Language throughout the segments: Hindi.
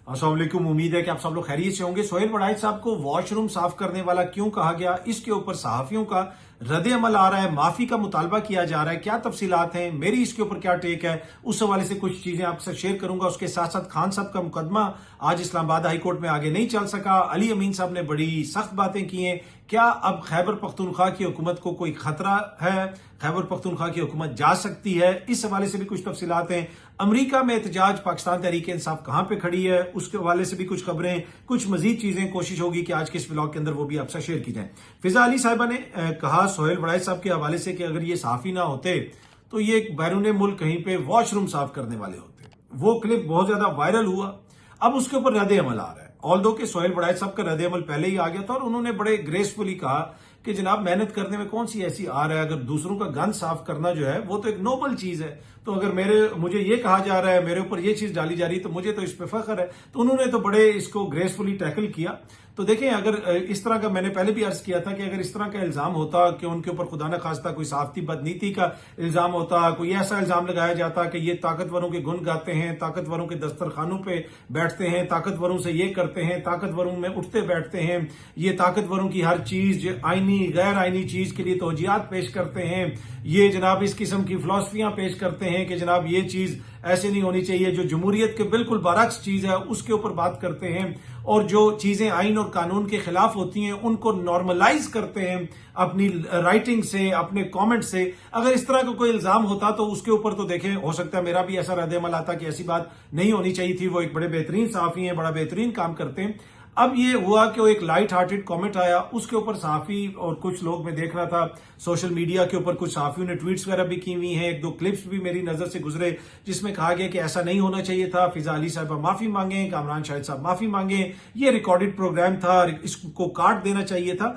अस्सलाम वालेकुम। उम्मीद है कि आप सब लोग खैरियत से होंगे। सोहेल वड़ाइच साहब को वॉशरूम साफ करने वाला क्यों कहा गया, इसके ऊपर सहाफियों का रद्द अमल आ रहा है, माफी का मुतालबा किया जा रहा है, क्या तफसीलात हैं, मेरी इसके ऊपर क्या टेक है, उस हवाले से कुछ चीजें आपसे शेयर करूंगा। उसके साथ साथ खान साहब का मुकदमा आज इस्लामाबाद हाई कोर्ट में आगे नहीं चल सका। अली अमीन साहब ने बड़ी सख्त बातें की हैं। क्या अब खैबर पख्तूनख्वा की हुकूमत को कोई खतरा है, खैबर पख्तूनख्वा की हुकूमत जा सकती है, इस हवाले से भी कुछ तफसीलात हैं। अमरीका में एहतजाज, पाकिस्तान तहरीक इंसाफ कहां पे खड़ी है, उसके हवाले से भी कुछ खबरें, कुछ मजीद चीजें कोशिश होगी कि आज के इस ब्लॉग के अंदर वो भी आपसे शेयर की जाए। फिजा अली साहिबा ने कहा सोहेल वड़ाइच साहब के हवाले से कि अगर ये साफी ना होते तो ये एक बैरून मुल्क कहीं पे वॉशरूम साफ करने वाले होते। वो क्लिप बहुत ज्यादा वायरल हुआ, अब उसके ऊपर रद्द अमल आ रहा है। ऑल्दो के सोहेल वड़ाइच साहब का रद्द अमल पहले ही आ गया था और उन्होंने बड़े ग्रेसफुली कहा कि जनाब मेहनत करने में कौन सी ऐसी आर है, अगर दूसरों का गंद साफ करना जो है वो तो एक नोबल चीज है। तो अगर मुझे ये कहा जा रहा है, मेरे ऊपर ये चीज डाली जा रही है, तो मुझे तो इस पे फख्र है। तो उन्होंने तो बड़े इसको ग्रेसफुली टैकल किया। तो देखें, अगर इस तरह का, मैंने पहले भी अर्ज किया था कि अगर इस तरह का इल्जाम होता कि उनके ऊपर खुदा न खास्ता कोई साफती बदनीति का इल्जाम होता, कोई ऐसा इल्जाम लगाया जाता कि ये ताकतवरों के गुण गाते हैं, ताकतवरों के दस्तरखानों पे बैठते हैं, ताकतवरों से ये करते हैं, ताकतवरों में उठते बैठते हैं, ये ताकतवरों की हर चीज आईनी गैर आईनी चीज के लिए तौजियात पेश करते हैं, ये जनाब इस किस्म की फिलॉसफियां पेश करते हैं कि जनाब ये चीज ऐसे नहीं होनी चाहिए, जो जमहूरियत के बिल्कुल बरअक्स चीज है उसके ऊपर बात करते हैं, और जो चीजें आइन और कानून के खिलाफ होती हैं उनको नॉर्मलाइज करते हैं अपनी राइटिंग से, अपने कमेंट से। अगर इस तरह का कोई इल्जाम होता तो उसके ऊपर तो देखें, हो सकता है मेरा भी ऐसा रद्द अमल आता कि ऐसी बात नहीं होनी चाहिए थी। वो एक बड़े बेहतरीन सहाफी हैं, बड़ा बेहतरीन काम करते हैं। अब ये हुआ कि वो एक लाइट हार्टेड कमेंट आया, उसके ऊपर सहाफी और कुछ लोग, मैं देख रहा था सोशल मीडिया के ऊपर कुछ सहाफियों ने ट्वीट्स वगैरह भी की हुई हैं, एक दो क्लिप्स भी मेरी नजर से गुजरे जिसमें कहा गया कि ऐसा नहीं होना चाहिए था। फिजा अली साहब माफी मांगे, कामरान शाहिद साहब माफी मांगे, ये रिकॉर्डेड प्रोग्राम था, इसको काट देना चाहिए था।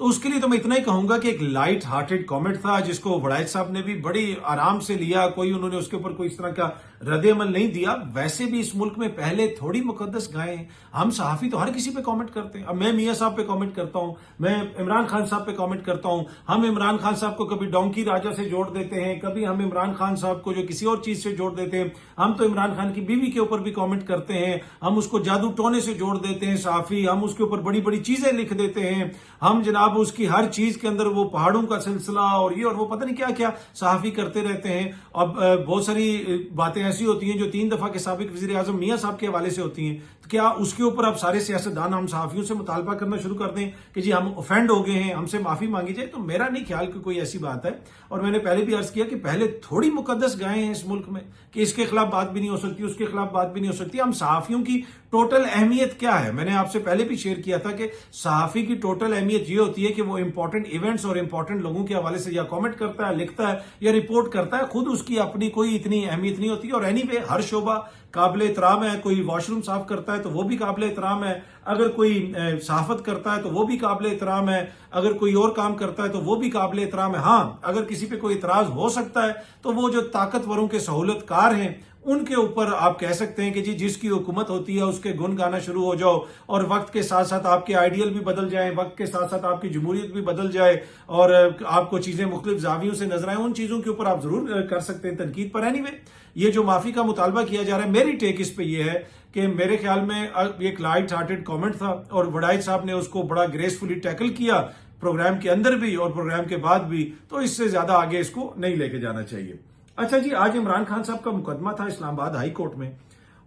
तो उसके लिए तो मैं इतना ही कहूंगा कि एक लाइट हार्टेड कमेंट था जिसको वड़ाइच साहब ने भी बड़ी आराम से लिया, कोई उन्होंने उसके ऊपर कोई इस तरह का रद्द अमल नहीं दिया। वैसे भी इस मुल्क में पहले थोड़ी मुकद्दस गायें हैं, हम सहाफी तो हर किसी पे कमेंट करते हैं। अब मैं मियां साहब पे कमेंट करता हूं, मैं इमरान खान साहब पे कमेंट करता हूं, हम इमरान खान साहब को कभी डोंकी राजा से जोड़ देते हैं, कभी हम इमरान खान साहब को जो किसी और चीज से जोड़ देते हैं, हम तो इमरान खान की बीवी के ऊपर भी कमेंट करते हैं, हम उसको जादू टोने से जोड़ देते हैं सहाफी, हम उसके ऊपर बड़ी बड़ी चीजें लिख देते हैं, हम जनाब उसकी हर चीज के अंदर वो पहाड़ों का सिलसिला और ये और वो पता नहीं क्या क्या सहाफी करते रहते हैं। अब बहुत सारी बातें ऐसी होती हैं जो 3 दफा के साबिक वजीर आजम मियां साहब के हवाले से होती हैं। तो क्या उसके ऊपर अब सारे सियासतदान हम सहाफियों से मुतालबा करना शुरू कर दें कि जी हम ऑफेंड हो गए हैं, हमसे माफी मांगी जाए? तो मेरा नहीं ख्याल कि कोई ऐसी बात है। और मैंने पहले भी अर्ज किया कि पहले थोड़ी मुकद्दस गायें हैं इस मुल्क में कि इसके खिलाफ बात भी नहीं हो सकती, उसके खिलाफ बात भी नहीं हो सकती। हम सहाफियों की टोटल अहमियत क्या है, मैंने आपसे पहले भी शेयर किया था कि सहाफी की टोटल अहमियत ये होती है कि वो इंपॉर्टेंट इवेंट्स और इंपॉर्टेंट लोगों के हवाले से या कमेंट करता है, लिखता है या रिपोर्ट करता है। खुद उसकी अपनी कोई इतनी अहमियत नहीं होती। और एनीवे हर शोबा काबिल एहतराम है। कोई वॉशरूम साफ करता है तो वो भी काबिल एहतराम है, अगर कोई सहाफत करता है तो वो भी काबिल एहतराम है, अगर कोई और काम करता है तो वो भी काबिल एहतराम है। हाँ, अगर किसी पे कोई इतराज हो सकता है तो वो जो ताकतवरों के सहूलतकार हैं उनके ऊपर आप कह सकते हैं कि जी जिसकी हुकूमत होती है उसके गुण गाना शुरू हो जाओ, और वक्त के साथ साथ आपके आइडियल भी बदल जाए, वक्त के साथ साथ आपकी जमहूरियत भी बदल जाए और आपको चीजें मुख्तलिफ जावियों से नजर आए, उन चीजों के ऊपर आप जरूर कर सकते हैं तनकीद पर। एनीवे, ये जो माफी का मुतालबा किया जा रहा है, मेरी टेक इस पे ये है कि मेरे ख्याल में एक लाइट हार्टेड कॉमेंट था और वड़ाइच साहब ने उसको बड़ा ग्रेसफुली टैकल किया, प्रोग्राम के अंदर भी और प्रोग्राम के बाद भी। तो इससे ज्यादा आगे इसको नहीं लेके जाना चाहिए। अच्छा जी, आज इमरान खान साहब का मुकदमा था इस्लामाबाद हाई कोर्ट में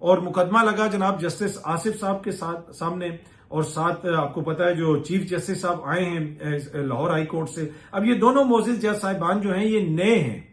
और मुकदमा लगा जनाब जस्टिस आसिफ साहब के सामने, और साथ आपको पता है जो चीफ जस्टिस साहब आए हैं लाहौर हाई कोर्ट से। अब ये दोनों मोअज़्ज़िज़ जज साहिबान जो हैं ये नए हैं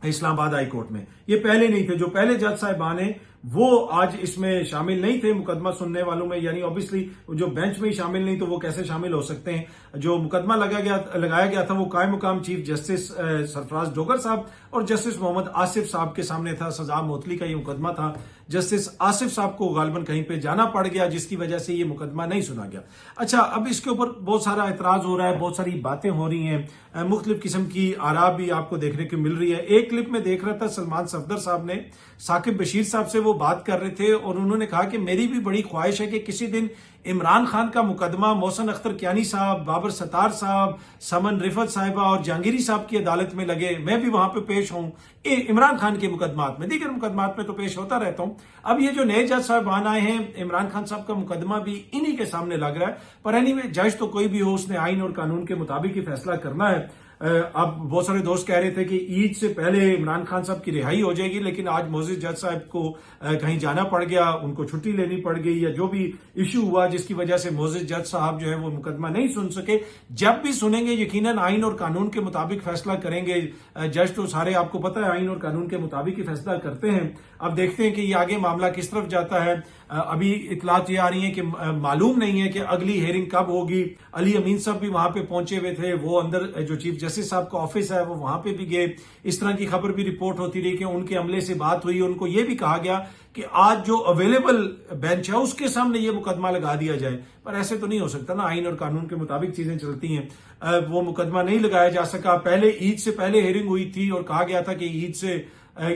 इस्लामाबाद हाई कोर्ट में, ये पहले नहीं थे। जो पहले जज साहिबान हैं वो आज इसमें शामिल नहीं थे मुकदमा सुनने वालों में, यानी ऑब्वियसली जो बेंच में ही शामिल नहीं तो वो कैसे शामिल हो सकते हैं। जो मुकदमा लगाया गया था वो कायम मुकाम चीफ जस्टिस सरफराज डोगर साहब और जस्टिस मोहम्मद आसिफ साहब के सामने था। सजा मोतली का ये मुकदमा था। जस्टिस आसिफ साहब को गालिबन कहीं पे जाना पड़ गया जिसकी वजह से ये मुकदमा नहीं सुना गया। अच्छा, अब इसके ऊपर बहुत सारा एतराज हो रहा है, बहुत सारी बातें हो रही हैं, मुख्तलिफ किस्म की आरा भी आपको देखने को मिल रही है। एक क्लिप में देख रहा था सलमान सफदर साहब ने साकिब बशीर साहब से वो बात कर रहे थे और उन्होंने कहा कि मेरी भी बड़ी ख्वाहिश है कि किसी दिन इमरान खान का मुकदमा मोहसिन अख्तर कियानी साहब, बाबर सत्तार साहब, समन रिफत साहिबा और जहांगीरी साहब की अदालत में लगे, मैं भी वहां पे पेश हूं। इमरान खान के मुकदमात में, दीगर मुकदमात में तो पेश होता रहता हूं, अब ये जो नए जज साहबान आए हैं, इमरान खान साहब का मुकदमा भी इन्हीं के सामने लग रहा है। पर एनीवे, जज तो कोई भी हो, उसने आइन और कानून के मुताबिक ही फैसला करना है। अब बहुत सारे दोस्त कह रहे थे कि ईद से पहले इमरान खान साहब की रिहाई हो जाएगी, लेकिन आज मोअज़्ज़िज़ जज साहब को कहीं जाना पड़ गया, उनको छुट्टी लेनी पड़ गई, या जो भी इशू हुआ जिसकी वजह से मोअज़्ज़िज़ जज साहब जो है वो मुकदमा नहीं सुन सके। जब भी सुनेंगे यकीनन आइन और कानून के मुताबिक फैसला करेंगे। जज तो सारे आपको पता है आइन और कानून के मुताबिक ही फैसला करते हैं। अब देखते हैं कि ये आगे मामला किस तरफ जाता है। अभी इतलात ये आ रही है कि मालूम नहीं है कि अगली हेयरिंग कब होगी। अली अमीन साहब भी वहां पे पहुंचे हुए थे, वो अंदर जो चीफ जस्टिस साहब का ऑफिस है वो वहां पे भी गए। इस तरह की खबर भी रिपोर्ट होती रही कि उनके अमले से बात हुई, उनको ये भी कहा गया कि आज जो अवेलेबल बेंच है उसके सामने ये मुकदमा लगा दिया जाए। पर ऐसे तो नहीं हो सकता ना, आइन और कानून के मुताबिक चीजें चलती हैं। वो मुकदमा नहीं लगाया जा सका। पहले ईद से पहले हेयरिंग हुई थी और कहा गया था कि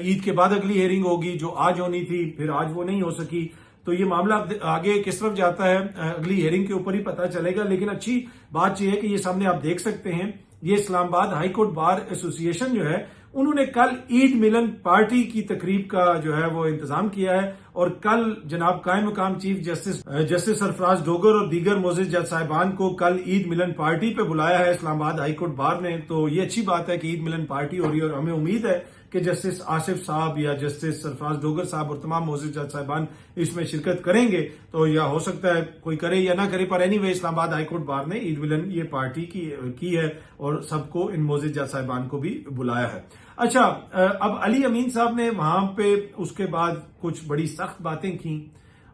ईद के बाद अगली हेयरिंग होगी, जो आज होनी थी, फिर आज वो नहीं हो सकी। तो ये मामला आगे किस तरफ जाता है अगली हेयरिंग के ऊपर ही पता चलेगा। लेकिन अच्छी बात यह है कि ये सामने आप देख सकते हैं, ये Islamabad high court bar association जो है उन्होंने कल ईद मिलन पार्टी की तकरीब का जो है वो इंतजाम किया है। और कल जनाब कायम मकाम चीफ जस्टिस सरफराज डोगर और दीगर मोअज़्ज़िज़ जज साहिबान को कल ईद मिलन पार्टी पे बुलाया है इस्लामाबाद हाई कोर्ट बार ने। तो ये अच्छी बात है कि ईद मिलन पार्टी हो रही है और हमें उम्मीद है कि जस्टिस आसिफ साहब या जस्टिस सरफराज डोगर साहब और तमाम मोअज़्ज़िज़ जज साहिबान इसमें शिरकत करेंगे। तो या हो सकता है कोई करे या ना करे, पर anyway Islamabad high court bar ने ईद मिलन ये पार्टी की है और सबको इन मोअज़्ज़िज़ जज साहिबान को भी बुलाया है। अच्छा, अब अली अमीन साहब ने वहां पे उसके बाद कुछ बड़ी सख्त बातें की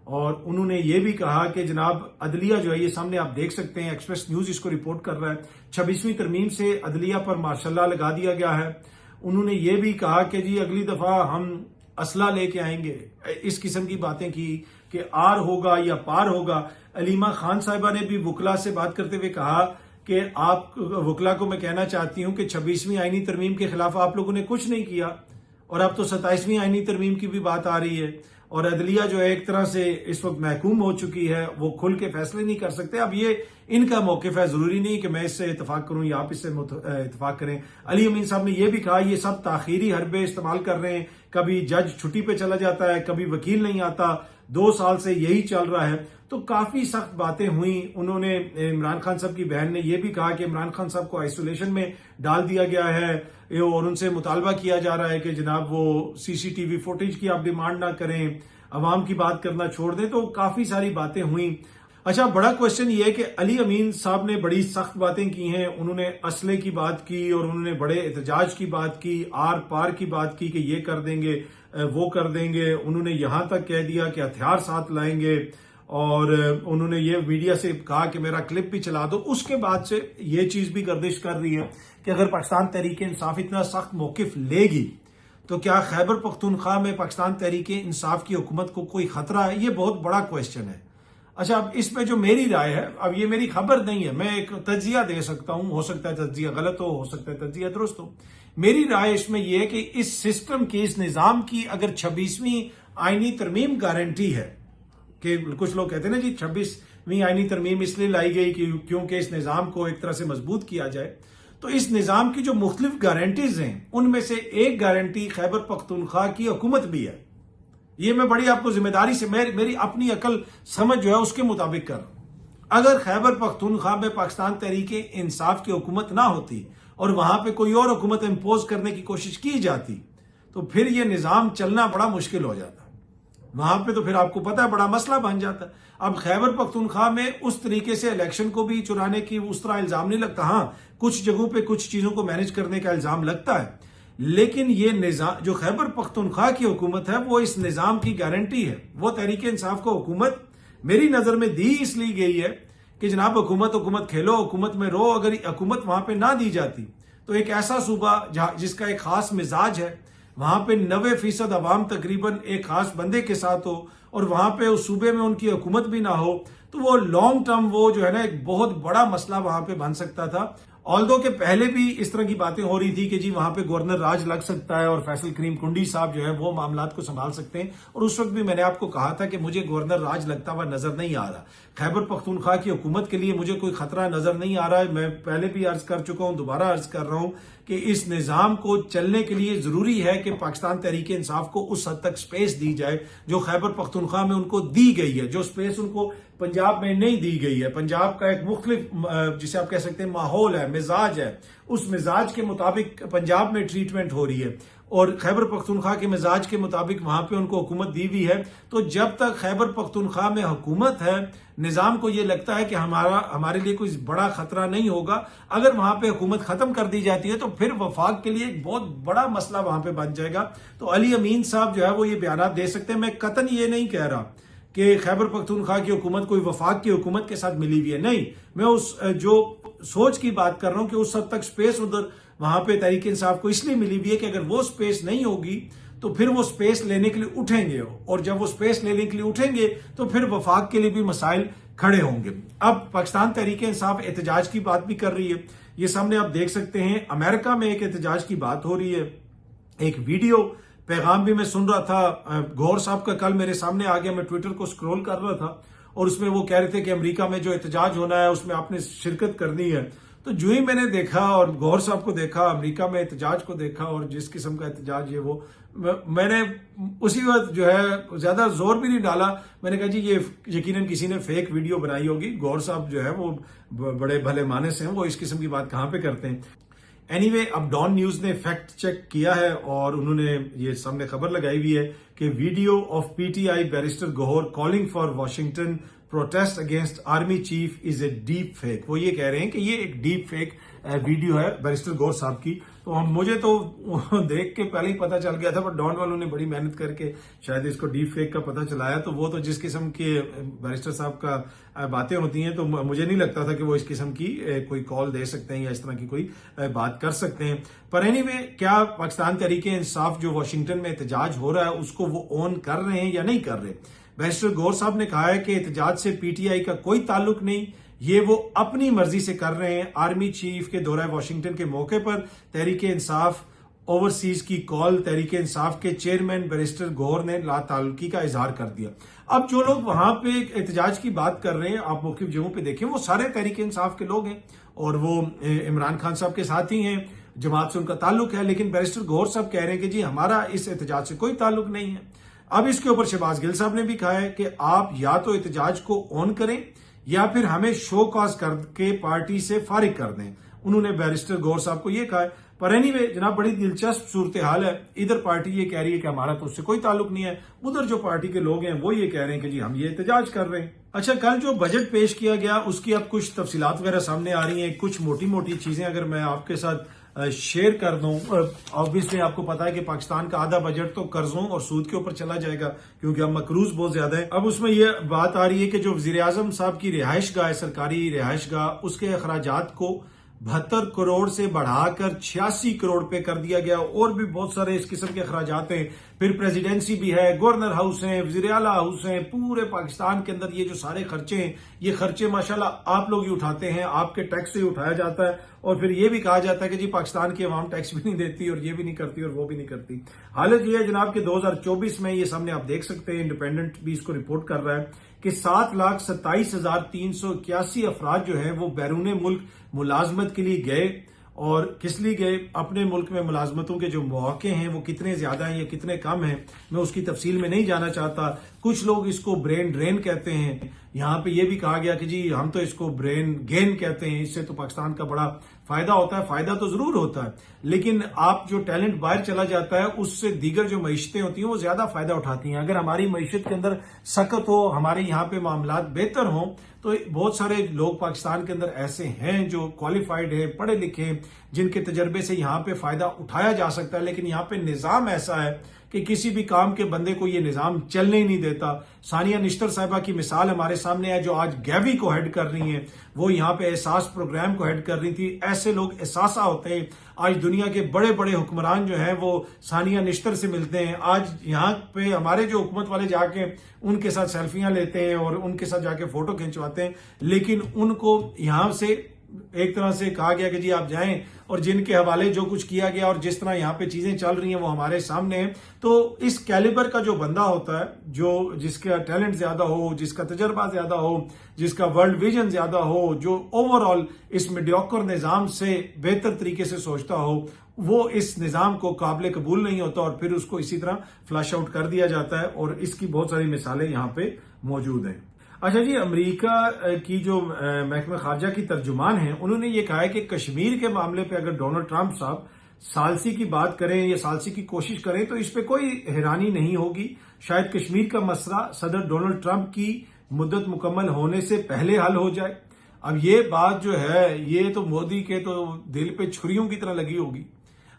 और उन्होंने ये भी कहा कि जनाब अदलिया जो है, ये सामने आप देख सकते हैं, एक्सप्रेस न्यूज इसको रिपोर्ट कर रहा है, 26वीं तरमीम से अदलिया पर मार्शल लगा दिया गया है। उन्होंने ये भी कहा कि जी अगली दफा हम असला लेके आएंगे। इस किस्म की बातें की कि आर होगा या पार होगा। अलीमा खान साहिबा ने भी वकला से बात करते हुए कहा कि आप वकला को मैं कहना चाहती हूं कि 26वीं आईनी तरमीम के खिलाफ आप लोगों ने कुछ नहीं किया और अब तो 27वीं आईनी तरमीम की भी बात आ रही है और अदलिया जो है एक तरह से इस वक्त महकूम हो चुकी है, वो खुल के फैसले नहीं कर सकते। अब ये इनका मौकिफ है, जरूरी नहीं कि मैं इससे इतफाक करूं या आप इससे इतफाक करें। अली अमीन साहब ने यह भी कहा ये सब ताखीरी हरबे इस्तेमाल कर रहे हैं, कभी जज छुट्टी पे चला जाता है, कभी वकील नहीं आता, 2 साल से यही चल रहा है। तो काफी सख्त बातें हुई। उन्होंने इमरान खान साहब की बहन ने यह भी कहा कि इमरान खान साहब को आइसोलेशन में डाल दिया गया है और उनसे मुतालबा किया जा रहा है कि जनाब वो सीसीटीवी फुटेज की आप डिमांड ना करें, अवाम की बात करना छोड़ दें। तो काफी सारी बातें हुई। अच्छा, बड़ा क्वेश्चन ये है कि अली अमीन साहब ने बड़ी सख्त बातें की हैं। उन्होंने असले की बात की और उन्होंने बड़े एहतजाज की बात की, आर पार की बात की कि ये कर देंगे वो कर देंगे। उन्होंने यहां तक कह दिया कि हथियार साथ लाएंगे और उन्होंने ये मीडिया से कहा कि मेरा क्लिप भी चला दो। उसके बाद से ये चीज भी गर्दिश कर रही है कि अगर पाकिस्तान तहरीक इंसाफ इतना सख्त मौकिफ लेगी तो क्या खैबर पख्तूनख्वा में पाकिस्तान तहरीक इंसाफ की हुकूमत को कोई खतरा है? ये बहुत बड़ा क्वेश्चन है। अच्छा, अब इसमें जो मेरी राय है, अब ये मेरी खबर नहीं है, मैं एक तज्जिया दे सकता हूं, हो सकता है तज्जिया गलत हो सकता है तज्जिया दुरुस्त हो। मेरी राय इसमें यह है कि इस सिस्टम की, इस निजाम की अगर 26वीं आईनी तरमीम गारंटी है कि कुछ लोग कहते हैं ना जी 26वीं आईनी तरमीम इसलिए लाई गई कि क्योंकि इस निजाम को एक तरह से मजबूत किया जाए, तो इस निजाम की जो मुख्तलिफ गारंटीज हैं उनमें से एक गारंटी खैबर पख्तूनख्वा की हुकूमत भी है। ये मैं बड़ी आपको जिम्मेदारी से मेरी अपनी अकल समझ जो है उसके मुताबिक कर रहा हूं। अगर खैबर पख्तूनख्वा में पाकिस्तान तहरीक इंसाफ की हुकूमत ना होती और वहां पे कोई और हुकूमत इंपोज करने की कोशिश की जाती तो फिर ये निजाम चलना बड़ा मुश्किल हो जाता। वहां पे तो फिर आपको पता है बड़ा मसला बन जाता। अब खैबर पख्तूनख्वा में उस तरीके से इलेक्शन को भी चुराने की उस तरह इल्जाम नहीं लगता। हाँ, कुछ जगहों पे कुछ चीजों को मैनेज करने का इल्जाम लगता है, लेकिन ये निजाम जो खैबर पख्तूनख्वा की हुकूमत है वो इस निजाम की गारंटी है। वो तहरीक इंसाफ को हुकूमत मेरी नजर में दी इसलिए गई है कि जनाब हुकूमत खेलो, हुकूमत में रहो। अगर हुकूमत वहां पे ना दी जाती तो एक ऐसा सूबा जिसका एक खास मिजाज है, वहां पे 90% अवाम तकरीबन एक खास बंदे के साथ हो और वहां पे उस सूबे में उनकी हुकूमत भी ना हो, तो वो लॉन्ग टर्म वो जो है ना एक बहुत बड़ा मसला वहां पे बन सकता था। ऑल्दो के पहले भी इस तरह की बातें हो रही थी कि जी वहां पे गवर्नर राज लग सकता है और फैसल करीम कुंडी साहब जो है वो मामलात को संभाल सकते हैं। और उस वक्त भी मैंने आपको कहा था कि मुझे गवर्नर राज लगता हुआ नजर नहीं आ रहा। खैबर पख्तूनख्वा की हुकूमत के लिए मुझे कोई खतरा नजर नहीं आ रहा है। मैं पहले भी अर्ज कर चुका हूं, दोबारा अर्ज कर रहा हूं कि इस निजाम को चलने के लिए जरूरी है कि पाकिस्तान तहरीक इंसाफ को उस हद तक स्पेस दी जाए जो खैबर पख्तूनख्वा में उनको दी गई है, जो स्पेस उनको पंजाब में नहीं दी गई है। पंजाब का एक मुख्तलिफ जिसे आप कह सकते हैं माहौल है, मिजाज है, उस मिजाज के मुताबिक पंजाब में ट्रीटमेंट हो रही है और खैबर पख्तूनख्वा के मिजाज के मुताबिक वहां पे उनको हुकूमत दी हुई है। तो जब तक खैबर पख्तूनख्वा में हुकूमत है, निजाम को यह लगता है कि हमारे लिए कोई बड़ा खतरा नहीं होगा। अगर वहां पे हुकूमत खत्म कर दी जाती है तो फिर वफाक के लिए एक बहुत बड़ा मसला वहां पे बन जाएगा। तो अली अमीन साहब जो है वो ये बयान दे सकते हैं। मैं कतन ये नहीं कह रहा कि खैबर पख्तूनख्वा की हुकूमत कोई वफाक की हुकूमत के साथ मिली हुई है, नहीं। मैं उस जो सोच की बात कर रहा हूं कि उस हद तक स्पेस उधर वहां पे तहरीक इंसाफ को इसलिए मिली हुई है कि अगर वो स्पेस नहीं होगी तो फिर वो स्पेस लेने के लिए उठेंगे और जब वो स्पेस लेने के लिए उठेंगे तो फिर वफाक के लिए भी मसाइल खड़े होंगे। अब पाकिस्तान तहरीक इंसाफ एहतजाज की बात भी कर रही है। ये सामने आप देख सकते हैं, अमेरिका में एक एहतजाज की बात हो रही है। एक वीडियो पैगाम भी मैं सुन रहा था, गौहर साहब का कल मेरे सामने आ गया, मैं ट्विटर को स्क्रॉल कर रहा था और उसमें वो कह रहे थे कि अमेरिका में जो एहतजाज होना है उसमें आपने शिरकत करनी है। तो जो ही मैंने देखा और गौहर साहब को देखा, अमेरिका में एहतजाज को देखा और जिस किस्म का एहतजाज है वो, मैंने उसी वक्त जो है ज्यादा जोर भी नहीं डाला। मैंने कहा जी ये यकीनन किसी ने फेक वीडियो बनाई होगी। गौहर साहब जो है वो बड़े भले मानस हैं, वो इस किस्म की बात कहां पे करते हैं। एनीवे, अब डॉन न्यूज ने फैक्ट चेक किया है और उन्होंने ये सामने खबर लगाई हुई है कि video of PTI barrister Gohar calling for Washington protest against army chief is a deep fake. वो ये कह रहे हैं कि ये एक डीप फेक वीडियो है बैरिस्टर गौहर साहब की। तो मुझे तो देख के पहले ही पता चल गया था, पर डॉन वालों ने बड़ी मेहनत करके शायद इसको डीप फेक का पता चलाया। तो वो तो जिस किस्म के बैरिस्टर साहब का बातें होती हैं तो मुझे नहीं लगता था कि वो इस किस्म की कोई कॉल दे सकते हैं या इस तरह की कोई बात कर सकते हैं। पर एनीवे, क्या पाकिस्तान तहरीक इंसाफ जो वाशिंगटन में एहतजाज हो रहा है उसको वो ऑन कर रहे हैं या नहीं कर रहे? बैरिस्टर गौहर साहब ने कहा है कि एहतजाज से पीटीआई का कोई ताल्लुक नहीं, ये वो अपनी मर्जी से कर रहे हैं। आर्मी चीफ के दौरा वाशिंगटन के मौके पर तहरीक इंसाफ ओवरसीज की कॉल तहरीक इंसाफ के चेयरमैन बैरिस्टर गौहर ने लाताल्लुकी का इजहार कर दिया। अब जो लोग वहां पे एहतजाज की बात कर रहे हैं, आप मुख्तलिफ जगहों पे देखें, वो सारे तहरीक इंसाफ के लोग हैं और वो इमरान खान साहब के साथ ही हैं, जमात से उनका ताल्लुक है। लेकिन बैरिस्टर गौहर साहब कह रहे हैं कि जी हमारा इस एहतजाज से कोई ताल्लुक नहीं है। अब इसके ऊपर शहबाज गिल साहब ने भी कहा है कि आप या तो एहतजाज को ऑन करें या फिर हमें शो कॉज करके पार्टी से फारिग कर दें। उन्होंने बैरिस्टर गौहर साहब को यह कहा है। पर एनीवे जनाब, बड़ी दिलचस्प सूरत हाल है। इधर पार्टी ये कह रही है कि हमारा तो उससे कोई ताल्लुक नहीं है, उधर जो पार्टी के लोग हैं वो ये कह रहे हैं कि जी हम ये एहतजाज कर रहे हैं। अच्छा, कल जो बजट पेश किया गया उसकी अब कुछ तफसीलात वगैरह सामने आ रही हैं। कुछ मोटी मोटी चीजें अगर मैं आपके साथ शेयर कर दूं, ऑब्वियसली आपको पता है कि पाकिस्तान का आधा बजट तो कर्जों और सूद के ऊपर चला जाएगा क्योंकि अब मकरूज बहुत ज्यादा है। अब उसमें यह बात आ रही है कि जो वजीर आजम साहब की रिहाइश गाह है, सरकारी रिहाइश गाह, उसके अखराजात को 72 करोड़ से बढ़ाकर 86 करोड़ पे कर दिया गया। और भी बहुत सारे इस किस्म के अखराजात हैं। फिर प्रेसिडेंसी भी है, गवर्नर हाउस है, वजीर आला हाउस है। पूरे पाकिस्तान के अंदर ये जो सारे खर्चे हैं, ये खर्चे माशाल्लाह आप लोग ही उठाते हैं, आपके टैक्स से ही उठाया जाता है। और फिर ये भी कहा जाता है कि जी पाकिस्तान की अवाम टैक्स भी नहीं देती और ये भी नहीं करती और वो भी नहीं करती। हालत ये है जनाब कि 2024 में ये सामने आप देख सकते हैं, इंडिपेंडेंट भी इसको रिपोर्ट कर रहा है कि 7,27,381 अफराद जो है वो बैरून मुल्क मुलाजमत के लिए गए। और किस लिए गए? अपने मुल्क में मुलाजमतों के जो मौके हैं वो कितने ज्यादा हैं या कितने कम हैं, मैं उसकी तफसील में नहीं जाना चाहता। कुछ लोग इसको ब्रेन ड्रेन कहते हैं। यहां पे ये भी कहा गया कि जी हम तो इसको ब्रेन गेन कहते हैं, इससे तो पाकिस्तान का बड़ा फायदा होता है। फायदा तो जरूर होता है, लेकिन आप जो टैलेंट बाहर चला जाता है उससे दीगर जो मईशतें होती हैं वो ज्यादा फायदा उठाती हैं। अगर हमारी मईशत के अंदर सकत हो, हमारे यहाँ पे मामलात बेहतर हों, तो बहुत सारे लोग पाकिस्तान के अंदर ऐसे हैं जो क्वालिफाइड है, पढ़े लिखे हैं, जिनके तजर्बे से यहाँ पे फायदा उठाया जा सकता है। लेकिन यहाँ पे निजाम ऐसा है कि किसी भी काम के बंदे को ये निजाम चलने ही नहीं देता। सानिया निश्तर साहिबा की मिसाल हमारे सामने है, जो आज गैवी को हेड कर रही हैं। वो यहाँ पे एहसास प्रोग्राम को हेड कर रही थी। ऐसे लोग एहसासा होते हैं। आज दुनिया के बड़े बड़े हुक्मरान जो हैं वो सानिया निश्तर से मिलते हैं। आज यहाँ पे हमारे जो हुकूमत वाले जाके उनके साथ सेल्फियां लेते हैं और उनके साथ जाके फोटो खिंचवाते हैं, लेकिन उनको यहाँ से एक तरह से कहा गया कि जी आप जाएं, और जिनके हवाले जो कुछ किया गया और जिस तरह यहाँ पे चीजें चल रही हैं वो हमारे सामने है। तो इस कैलिबर का जो बंदा होता है, जो जिसका टैलेंट ज्यादा हो, जिसका तजर्बा ज्यादा हो, जिसका वर्ल्ड विजन ज्यादा हो, जो ओवरऑल इस मीडियोकर निजाम से बेहतर तरीके से सोचता हो, वो इस निजाम को काबिल कबूल नहीं होता और फिर उसको इसी तरह फ्लश आउट कर दिया जाता है। और इसकी बहुत सारी मिसालें यहाँ पे मौजूद हैं। अच्छा जी, अमेरिका की जो महकमा खारजा की तर्जुमान है, उन्होंने ये कहा है कि कश्मीर के मामले पे अगर डोनाल्ड ट्रंप साहब सालसी की बात करें या सालसी की कोशिश करें तो इस पे कोई हैरानी नहीं होगी। शायद कश्मीर का मसला सदर डोनाल्ड ट्रंप की मुद्दत मुकम्मल होने से पहले हल हो जाए। अब ये बात जो है, ये तो मोदी के तो दिल पे छुरियों की तरह लगी होगी।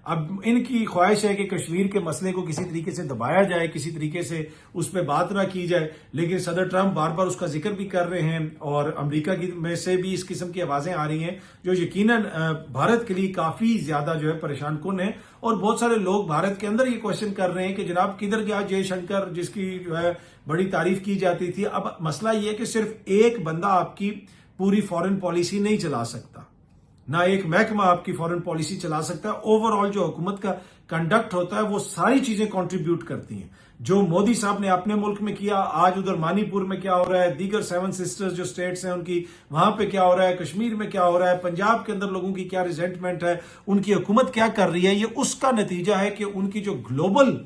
अब इनकी ख्वाहिश है कि कश्मीर के मसले को किसी तरीके से दबाया जाए, किसी तरीके से उस पर बात ना की जाए, लेकिन सदर ट्रंप बार बार उसका जिक्र भी कर रहे हैं और अमेरिका की में से भी इस किस्म की आवाजें आ रही हैं जो यकीनन भारत के लिए काफी ज्यादा जो है परेशान कुन है। और बहुत सारे लोग भारत के अंदर ये क्वेश्चन कर रहे हैं कि जनाब किधर गया जयशंकर, जिसकी जो है बड़ी तारीफ की जाती थी। अब मसला ये है कि सिर्फ एक बंदा आपकी पूरी फॉरेन पॉलिसी नहीं चला सकता, ना एक महकमा आपकी फॉरेन पॉलिसी चला सकता है। ओवरऑल जो हुकूमत का कंडक्ट होता है वो सारी चीजें कंट्रीब्यूट करती हैं। जो मोदी साहब ने अपने मुल्क में किया, आज उधर मानीपुर में क्या हो रहा है, दीगर 7 सिस्टर्स जो स्टेट्स हैं उनकी वहां पे क्या हो रहा है, कश्मीर में क्या हो रहा है, पंजाब के अंदर लोगों की क्या रिजेंटमेंट है, उनकी हुकूमत क्या कर रही है, ये उसका नतीजा है कि उनकी जो ग्लोबल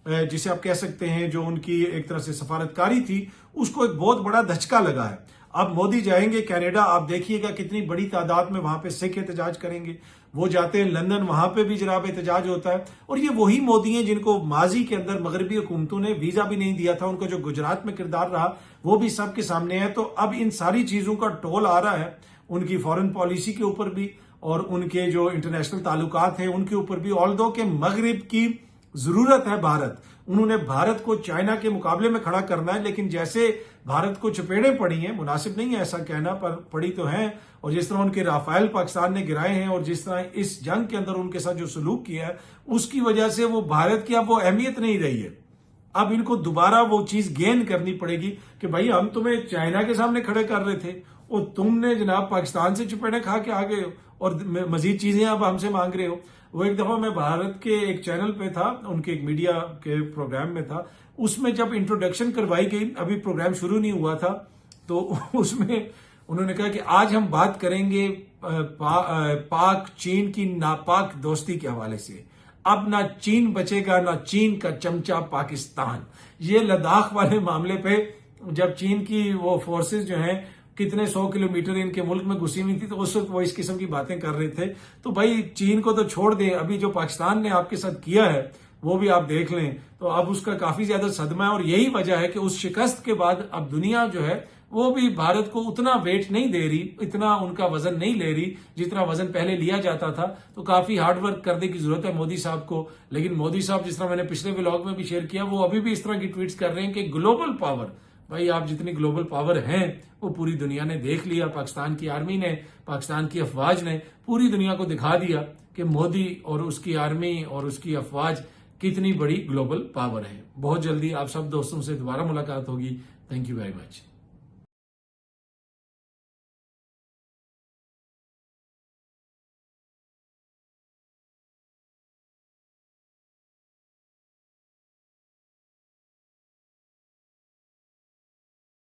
जिसे आप कह सकते हैं जो उनकी एक तरह से सफारतकारी थी, उसको एक बहुत बड़ा धचका लगा है। अब मोदी जाएंगे कनाडा, आप देखिएगा कितनी बड़ी तादाद में वहां पे सिख एहतजाज करेंगे। वो जाते हैं लंदन, वहां पे भी जनाब एहतजाज होता है। और ये वही मोदी हैं जिनको माजी के अंदर मगरबी हुकूमतों ने वीजा भी नहीं दिया था। उनका जो गुजरात में किरदार रहा वो भी सबके सामने है। तो अब इन सारी चीजों का टोल आ रहा है उनकी फॉरेन पॉलिसी के ऊपर भी और उनके जो इंटरनेशनल ताल्लुकात हैं उनके ऊपर भी। ऑल्दो के मगरिब की जरूरत है भारत, उन्होंने भारत को चाइना के मुकाबले में खड़ा करना है, लेकिन जैसे भारत को चपेड़ें पड़ी हैं, मुनासिब नहीं है ऐसा कहना पर पड़ी तो हैं, और जिस तरह उनके राफेल पाकिस्तान ने गिराए हैं और जिस तरह इस जंग के अंदर उनके साथ जो सलूक किया है उसकी वजह से वो भारत की अब वो अहमियत नहीं रही है। अब इनको दोबारा वो चीज गेन करनी पड़ेगी कि भाई हम तुम्हें चाइना के सामने खड़े कर रहे थे और तुमने जनाब पाकिस्तान से चपेड़े खा के आ गए हो और मजीद चीजें अब हमसे मांग रहे हो। वो एक दफा मैं भारत के एक चैनल पे था, उनके एक मीडिया के प्रोग्राम में था, उसमें जब इंट्रोडक्शन करवाई गई, अभी प्रोग्राम शुरू नहीं हुआ था, तो उसमें उन्होंने कहा कि आज हम बात करेंगे पाक चीन की नापाक दोस्ती के हवाले से। अब ना चीन बचेगा ना चीन का चमचा पाकिस्तान। ये लद्दाख वाले मामले पे जब चीन की वो फोर्सेस जो हैं कितने 100 किलोमीटर इनके मुल्क में घुसी हुई थी, तो उस वक्त वो इस किस्म की बातें कर रहे थे। तो भाई चीन को तो छोड़ दें, अभी जो पाकिस्तान ने आपके साथ किया है वो भी आप देख लें, तो अब उसका काफी ज्यादा सदमा है। और यही वजह है कि उस शिकस्त के बाद अब दुनिया जो है वो भी भारत को उतना वेट नहीं दे रही, इतना उनका वजन नहीं ले रही जितना वजन पहले लिया जाता था। तो काफी हार्ड वर्क करने की जरूरत है मोदी साहब को। लेकिन मोदी साहब, जिस तरह मैंने पिछले व्लॉग में भी शेयर किया, वो अभी भी इस तरह की ट्वीट्स कर रहे हैं कि ग्लोबल पावर, भाई आप जितनी ग्लोबल पावर हैं वो पूरी दुनिया ने देख लिया। पाकिस्तान की आर्मी ने, पाकिस्तान की अफवाज ने पूरी दुनिया को दिखा दिया कि मोदी और उसकी आर्मी और उसकी अफवाज कितनी बड़ी ग्लोबल पावर है। बहुत जल्दी आप सब दोस्तों से दोबारा मुलाकात होगी। Thank you very much.